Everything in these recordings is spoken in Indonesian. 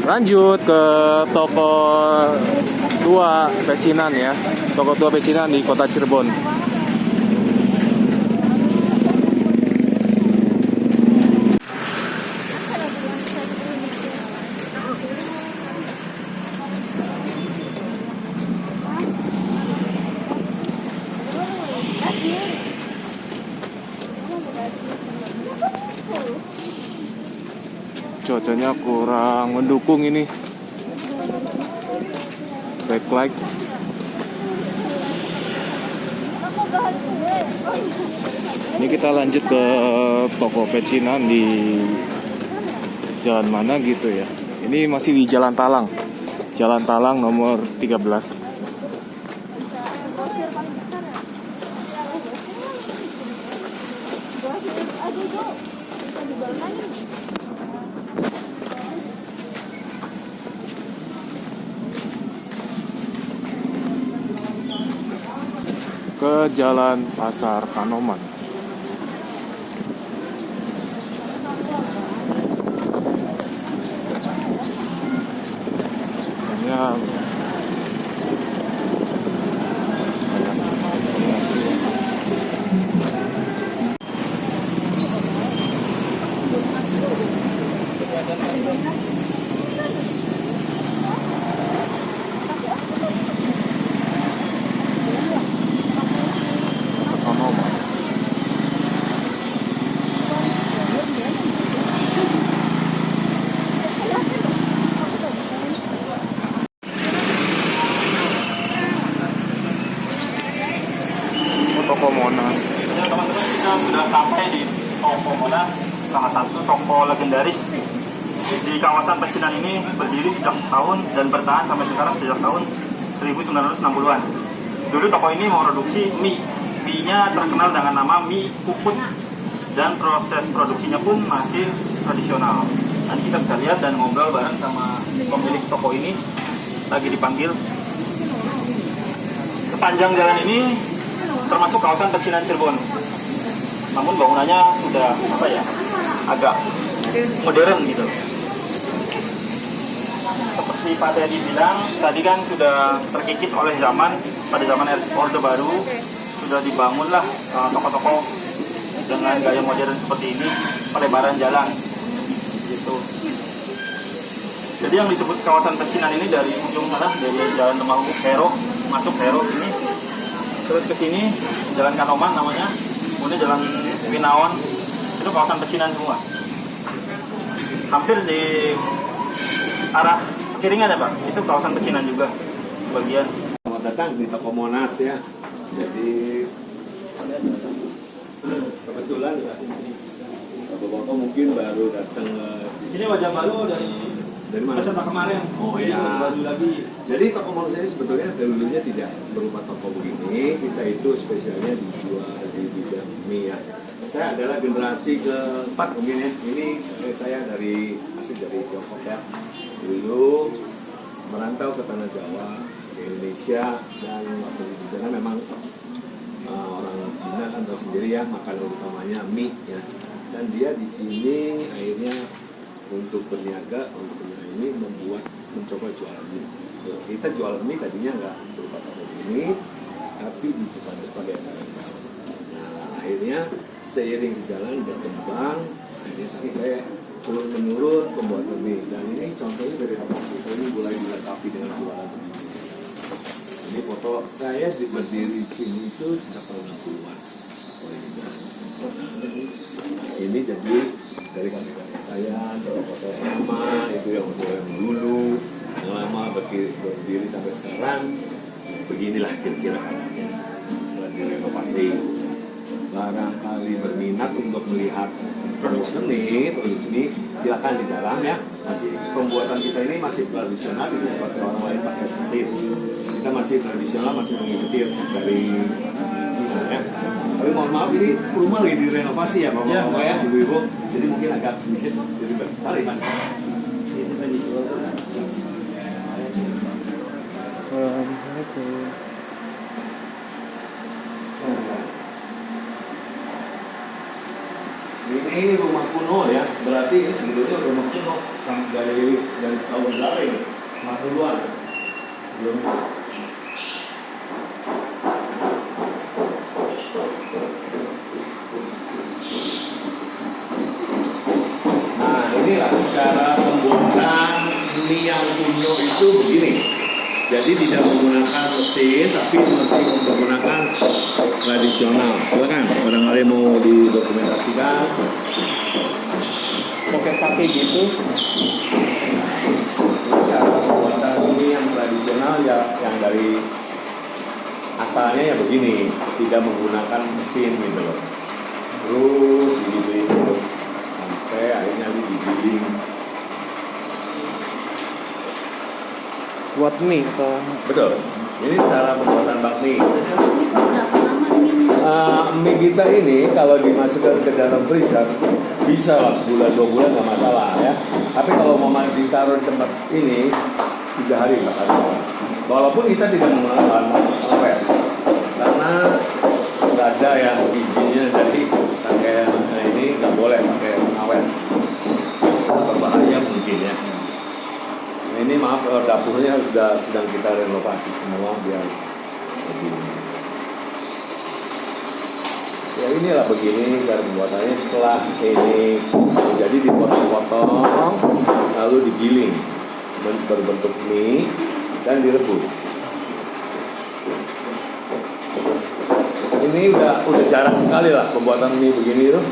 Lanjut ke toko tua pecinan ya. Toko tua pecinan di kota Cirebon. Cuacanya kurang mendukung ini. Backlight. Ini kita lanjut ke toko pecinan di jalan mana gitu ya. Ini masih di Jalan Talang. Jalan Talang nomor 13. Ke Jalan Pasar Kanoman. Hanya toko Monas. Teman-teman, kita sudah sampai di toko Monas, salah satu toko legendaris di kawasan pecinan ini. Berdiri sejak tahun dan bertahan sampai sekarang sejak tahun 1960-an. Dulu toko ini memproduksi mie. Mie-nya terkenal dengan nama mie puput dan proses produksinya pun masih tradisional. Nanti kita bisa lihat dan ngobrol bareng sama pemilik toko ini, lagi dipanggil. Sepanjang jalan ini termasuk kawasan pecinan Cirebon. Namun bangunannya sudah agak modern gitu. Seperti Pak Teddy bilang, tadi kan sudah terkikis oleh zaman, pada zaman Orde Baru sudah dibangunlah toko-toko dengan gaya modern seperti ini, pelebaran jalan gitu. Jadi yang disebut kawasan pecinan ini dari ujung sana, dari Jalan Temanggung Hero, masuk Hero sini, terus ke sini Jalan Kanoman namanya, kemudian Jalan Winaon, itu kawasan pecinan semua. Hampir di arah kiri ada Pak, itu kawasan pecinan juga sebagian. Selamat datang di toko Monas ya. Jadi kebetulan bapak-bapak mungkin baru datang ke Ini wajah baru dari mana? peserta kemarin. Oh ini ya. baru lagi. Jadi toko Monas ini sebetulnya dulunya tidak berupa toko begini. Kita itu spesialnya dijual di bidang mie ya. Saya adalah generasi keempat mungkin ya. Ini saya asli dari Tiongkok ya. Dulu merantau ke tanah Jawa, ke Indonesia, dan waktu di sana memang orang Cina kan tahu sendiri ya, makanan utamanya mie ya. Dan dia di sini akhirnya untuk berniaga, untuk ini mencoba jual mie. Kita jual mie tadinya nggak berupa toko ini, tapi dijual sebagai mereka. Nah, akhirnya seiring sejalan berkembang, akhirnya sampai turun menurun pembuatan mie. Dan ini contohnya dari toko kita ini mulai dilengkapi dengan jualan mie. Ini foto saya berdiri di sini itu sejak tahun 60-an. Ini jadi dari kakek saya, bapak saya lama, itu yang dulu, yang lama berdiri sampai sekarang. Beginilah kira-kira keadaannya setelah direnovasi. Barangkali berminat untuk melihat produksi ini, silakan di dalam ya. Masih pembuatan kita ini masih tradisional, tidak seperti orang lain pakai mesin. Kita masih tradisional, masih mengikuti resep dari Cina ya. Tapi mohon maaf, ini rumah lagi direnovasi ya bapak-bapak ya, ibu-ibu. Jadi mungkin agak sedikit jadi bertarik mas. Ini tadi ini rumah kuno ya, berarti ini sebelumnya rumah kuno. kok dari tahun berapa ini? 50-an. Belum. Nah, inilah cara pembuatan mie yang Kunyo itu begini. Jadi tidak menggunakan mesin, tapi masih menggunakan tradisional. Silakan, barangkali mau didokumentasikan. pakai gitu. Cara pembuatan mie yang tradisional ya, yang dari asalnya ya begini, tidak menggunakan mesin gitu loh. Terus digiling terus sampai akhirnya digiling. Buat mie atau Betul. Ini cara pembuatan bakmi. Mie kita ini kalau dimasukkan ke dalam freezer bisa lah sebulan 2 bulan nggak masalah ya. Tapi kalau mau ditaruh di tempat ini 3 hari 4 hari. Walaupun kita tidak menggunakan bahan pengawet karena nggak ada yang izinnya dari pakai ini nggak boleh pakai pengawet. Berbahaya mungkin ya. Nah, ini maaf dapurnya sudah sedang kita renovasi semua biar lebih. Ya inilah begini cara pembuatannya. Setelah ini jadi dipotong-potong lalu digiling berbentuk mie dan direbus. Ini udah jarang sekali lah pembuatan mie begini tuh.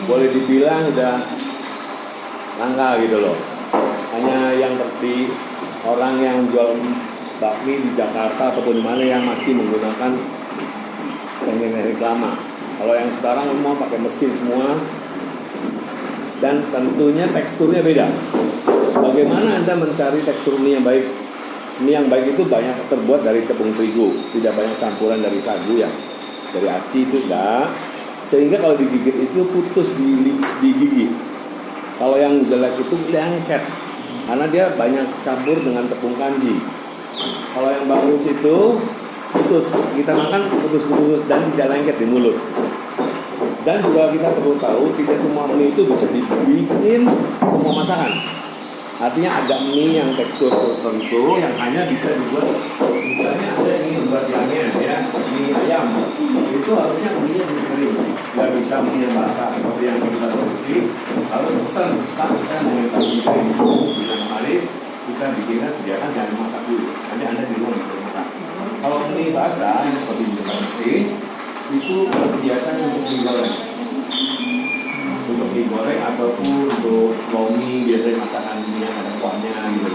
Boleh dibilang udah langka gitu loh. Hanya yang seperti orang yang jual bakmi di Jakarta ataupun di mana yang masih menggunakan teknik lama. Kalau yang sekarang semua pakai mesin semua dan tentunya teksturnya beda. Bagaimana Anda mencari tekstur mie yang baik? Mie yang baik itu banyak terbuat dari tepung terigu, tidak banyak campuran dari sagu ya, dari aci itu enggak. Sehingga kalau digigit itu putus di gigi. Kalau yang jelek itu lengket, karena dia banyak campur dengan tepung kanji. Kalau yang bagus itu putus, kita makan putus-putus dan tidak lengket di mulut. Dan juga kita perlu tahu tidak semua mie itu bisa dibikin semua masakan. Artinya ada mie yang tekstur tertentu yang hanya bisa dibuat, misalnya ada yang ingin membuat yangen ya, mie ayam itu harusnya mie yang kering, nggak bisa mie yang basah seperti yang kita produksi. Harus pesan, Pak, saya mau minta mie kering. Bila kemarin kita bikinnya sediakan jangan masak dulu, nanti Anda di rumah bisa masak. Kalau mie basah yang seperti di depan itu biasanya untuk digoreng. Untuk digoreng ataupun untuk lomi biasanya masakan mie yang ada kuahnya gitu.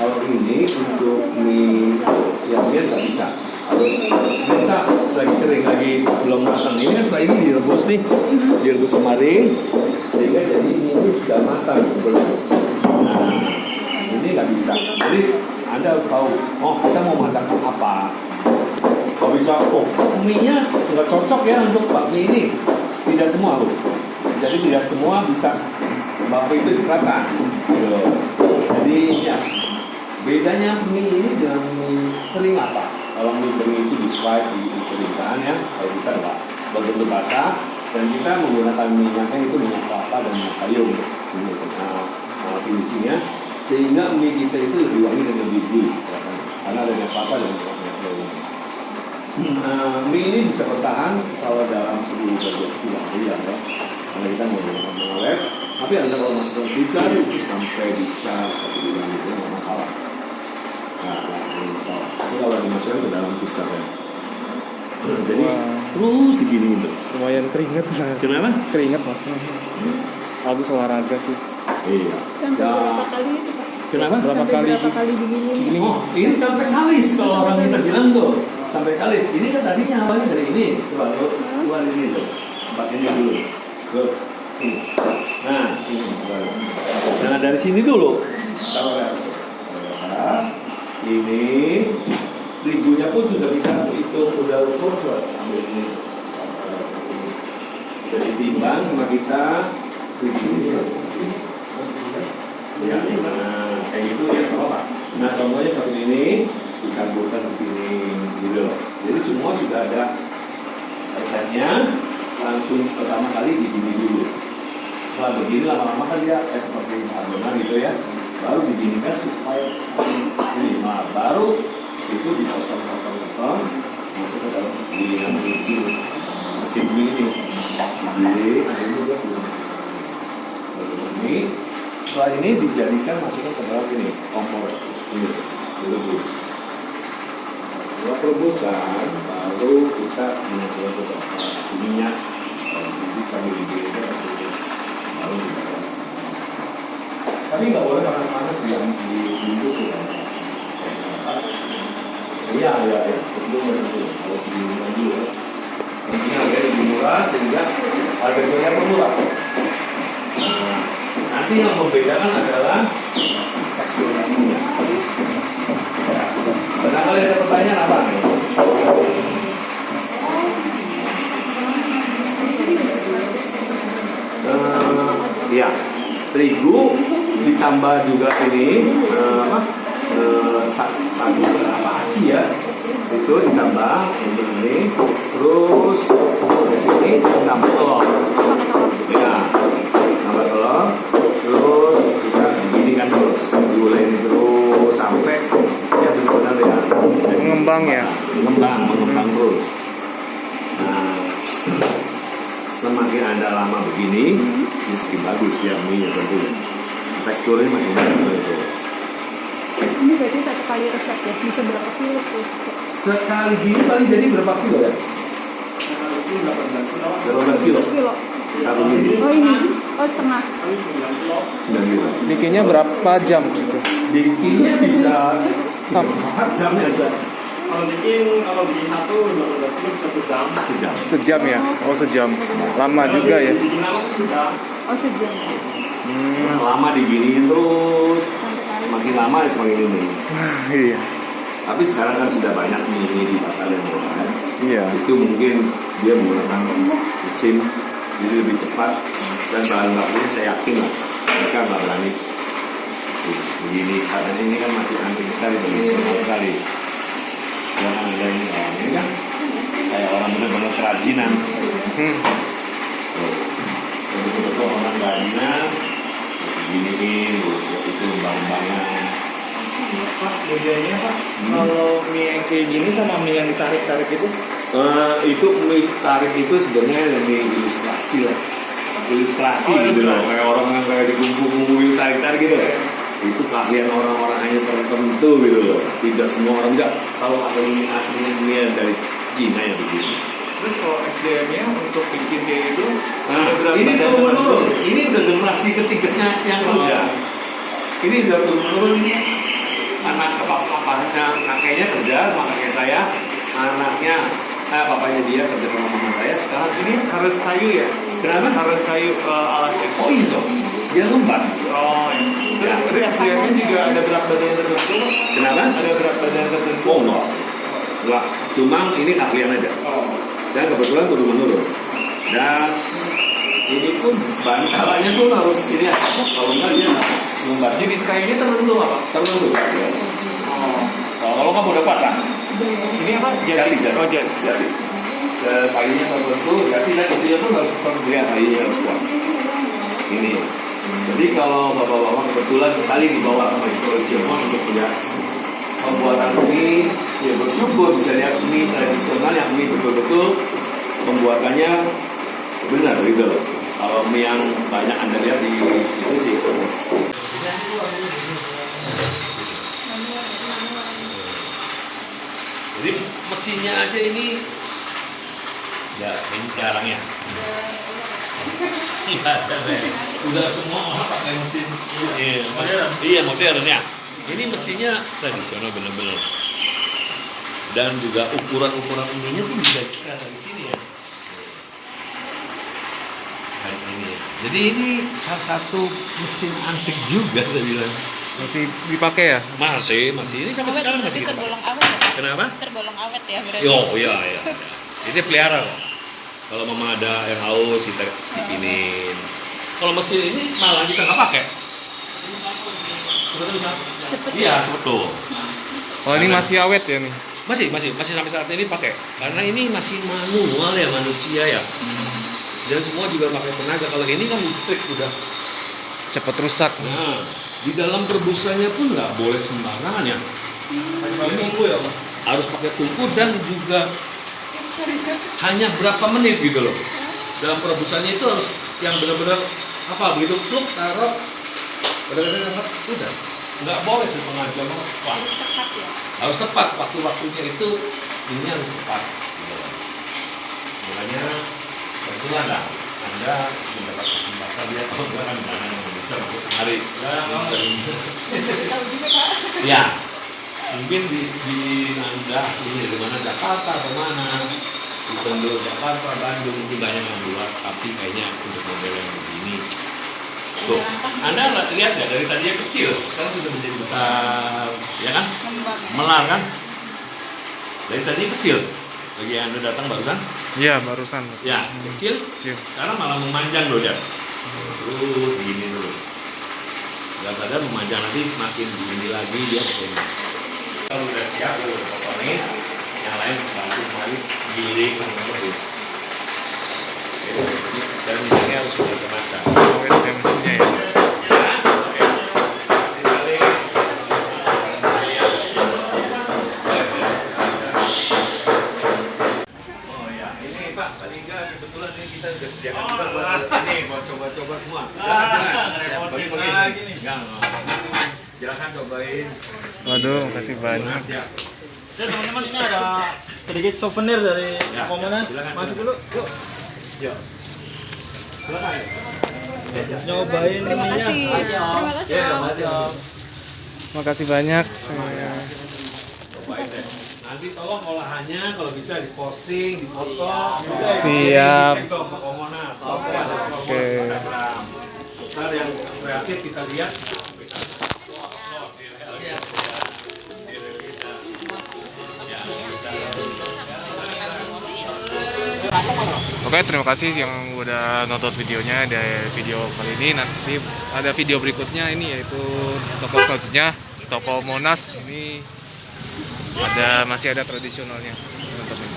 Kalau ini untuk mie yang biar nggak bisa, harus minta lagi kering lagi belum matang. Ini kan setelah ini direbus nih, direbus kemarin sehingga jadi ini sudah matang sebelum. Nah ini nggak bisa. Jadi Anda harus tahu, oh kita mau masak apa. Kalau bisa, oh mie-nya nggak cocok ya untuk bakmi ini. Tidak semua loh. Jadi tidak semua bisa bakmi itu diterapkan. Jadi ya bedanya mie ini dengan mie kering apa? Kalau mie kering itu di-fry, dikeringkan ya. Kalau kita enggak berbentuk basah dan kita menggunakan minyaknya itu minyak kelapa dan minyak sayur untuk finishingnya, sehingga mie kita itu lebih wangi dan lebih gurih rasanya. Karena ada minyak kelapa dan minyak sayur. Mie ini bisa bertahan selama dalam suhu 12 hari ya. Karena kita menggunakan pengawet, tapi Anda kalau masukkan freezer itu sampai bisa 1 bulan itu nggak masalah. Nah, nggak masalah. Tapi kalau dimasukkan ke dalam freezer ya. Jadi terus diginiin terus. Lumayan keringet lah. Kenapa? Keringet maksudnya. Habis olahraga sih. Iya. Sampai berapa kali itu Pak? Kenapa? Berapa Sampai kali? berapa kali digini? Oh, ini sampai kalis kalau orang kita bilang tuh. Sampai kalis. Ini kan tadinya awalnya dari ini. Coba lu keluar ini tuh. Tempat ini dulu. Tuh. Nah, ini. Nah, dari sini dulu. Taruh ke atas. Ini terigunya pun sudah kita hitung, udah ukur, coba ambil ini. Jadi timbang sama kita terigunya. Ya, nah, kayak gitu ya, apa? Nah, contohnya seperti ini dicampurkan ke sini, gitu loh. Jadi semua sudah ada resepnya. Langsung pertama kali digini dulu setelah begini lama-lama kan dia seperti adonan gitu ya, baru diginikan supaya ini, nah baru itu dipotong-potong masuk ke dalam gilingan itu mesin ini giling akhirnya dia pulang ini. Setelah ini dijadikan masukkan ke dalam ini kompor ini direbus. Setelah perebusan baru kita masukkan ke dalam kasih minyak sedikit sambil digilingkan baru kita panas. Tapi nggak boleh panas-panas dibungkus ya. Iya, betul betul. Harus digilingkan dulu ya. Ini harganya lebih murah sehingga harga jualnya pun murah. Nah, nanti yang membedakan adalah tekstur dagingnya. Barangkali ada pertanyaan apa? Ya, terigu ditambah juga ini sagu apa aci ya, itu ditambah untuk ini, terus di sini tambah telur, ya, tambah telur, terus kita diginikan terus, diguleng terus sampai ya benar-benar ya Mengembang ya. mengembang terus. Nah, semakin Anda lama begini, ini semakin bagus ya mie-nya tentunya. Teksturnya makin bagus. Ini berarti satu kali resep ya, bisa berapa kilo tuh? Sekali gini paling jadi berapa kilo ya? 18 kilo. Kilo. Satu gini. Oh ini, oh setengah. 9 kilo. Bikinnya berapa jam gitu? Bikinnya bisa Sam- 4 jam ya, Zak? Kalau bikin satu 18 kilo bisa sejam. Sejam. Sejam ya? Oh sejam. Lama juga ya. Bikin lama tuh sejam. Oh sejam. Nah, lama diginiin terus, Sampai kali. semakin lama semakin ini. Iya. Tapi sekarang kan sudah banyak mie di pasar yang murah. Ya. Iya. Itu mungkin dia menggunakan mesin jadi lebih cepat dan bahan bakunya saya yakin lah mereka nggak berani begini. Saat ini kan masih antik sekali, tradisional sekali. Jangan ada ini kan kayak orang benar-benar kerajinan. Betul-betul orang kerajinan beginiin itu lembang-lembangan. Pak, bedanya Pak, kalau mie yang kayak gini sama mie yang ditarik-tarik itu? Itu mie tarik itu sebenarnya yang ilustrasi lah, ilustrasi Oh, gitu loh, ilustrasi. kayak orang yang kayak di kumpul-kumpul tarik-tarik gitu. Itu keahlian orang-orang hanya tertentu gitu loh, tidak semua orang bisa. Kalau ada mie aslinya mie dari Cina yang begini. Terus kalau SDM-nya untuk bikin kayak gitu, Nah, ada berat ini badan turun menurun. tertentu? Ini udah generasi ketiganya yang kerja. Ini udah turun menurun ini. Anak papanya, kakeknya kerja sama kakek saya, anaknya, papanya dia kerja sama mama saya. Sekarang ini Ini harus kayu ya? kenapa? Harus kayu alasnya. Oh iya dong, dia lembat. Oh iya. Terus SDM-nya juga ada berat badan tertentu? Kenapa? Ada berat badan tertentu? Oh enggak. Cuma ini keahlian aja. Oh. Dan kebetulan turun menurun. Dan ini pun bantalanya pun harus ini ya. Kalau enggak dia lembat. Jenis kayunya tertentu apa? Terlalu. Oh. Kalau kamu udah patah, Ini apa? Jati. Oh jati. Jadi kayunya tertentu, jadi dan itu pun harus pembelian kayunya harus kuat. Ini. Jadi kalau bapak-bapak kebetulan sekali dibawa ke Maestro Cirebon untuk punya pembuatan mie, ya bersyukur bisa lihat mie tradisional yang mie betul-betul pembuatannya benar gitu loh. Kalau mie yang banyak Anda lihat di itu sih. Jadi mesinnya aja ini ya ini jarang ya. Iya, udah semua orang pakai mesin. Iya, modern. Iya, modern ya. Ini mesinnya tradisional benar-benar. Dan juga ukuran-ukuran ininya tuh bisa di sini ya. Dan ini. Jadi ini salah satu mesin antik juga saya bilang. Masih dipakai ya? Masih. Ini sampai sekarang masih kita pakai. tergolong awet ya? Kenapa? Tergolong awet ya berarti? Yo, iya. Ini pelihara loh. Kalau mama ada yang haus kita bikinin. Kalau mesin ini malah kita nggak pakai. Cepet Iya, cepet tuh. Oh ini masih awet ya nih? Masih sampai saat ini pakai. Karena ini masih manual ya manusia ya. Dan semua juga pakai tenaga. Kalau ini kan listrik udah. Cepet rusak. Nah, di dalam perebusannya pun nggak boleh sembarangan ya. Tungku ya, harus pakai tungku dan juga hanya berapa menit gitu loh. Dalam perebusannya itu harus yang benar-benar apa begitu pluk taruh, benar-benar udah. Nggak boleh setengah jam. Wah, Harus cepat ya. harus tepat waktu-waktunya itu ini harus tepat. Gitu loh. Makanya kebetulan lah Anda mendapat kesempatan lihat orang yang bisa masuk kemari. Tahu juga Pak. Ya, mungkin di Anda aslinya dari mana, Jakarta atau mana, di Bendul, Jakarta, Bandung, mungkin banyak yang buat, tapi kayaknya untuk model yang begini. Tuh, Anda lihat ya dari tadinya kecil, sekarang sudah menjadi besar, ya kan? Melar kan? Dari tadi kecil, bagi yang Anda datang barusan, Iya, barusan. ya kecil, Kecil. sekarang malah memanjang loh dia. Terus begini terus. Gak sadar memanjang nanti makin begini lagi dia begini. Kalau udah siap ya udah potongin, yang lain bantu kembali giling sama rebus. Dan minyak harus macam-macam. Oh, itu kayak mesinnya ya. Kasih saling. Oh ya, ini Pak, paling enggak kebetulan ini kita udah sediakan juga buat ini buat coba-coba semua. Silakan. Bagi-bagi nih. Silakan cobain. Waduh, makasih banyak. Siap. Ya teman-teman, ini ada sedikit souvenir dari Ya, Komonas. silakan. Masuk dulu, yuk. Yuk. Silakan. Nyobain Terima ininya. kasih. Terima kasih. Ya, makasih Om. Makasih banyak. Cobain deh. Nanti tolong olahannya kalau bisa diposting, dipoto. Siap. Itu ke Komonas. Oke, ada Oke. Instagram. Ntar yang kreatif kita lihat. Oke, terima kasih yang udah nonton videonya dari video kali ini. Nanti ada video berikutnya ini yaitu toko selanjutnya, toko Monas. Ini masih ada tradisionalnya. Teman-teman.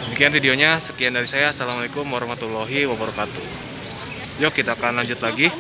Demikian videonya, sekian dari saya. Assalamualaikum warahmatullahi wabarakatuh. Yuk kita akan lanjut lagi.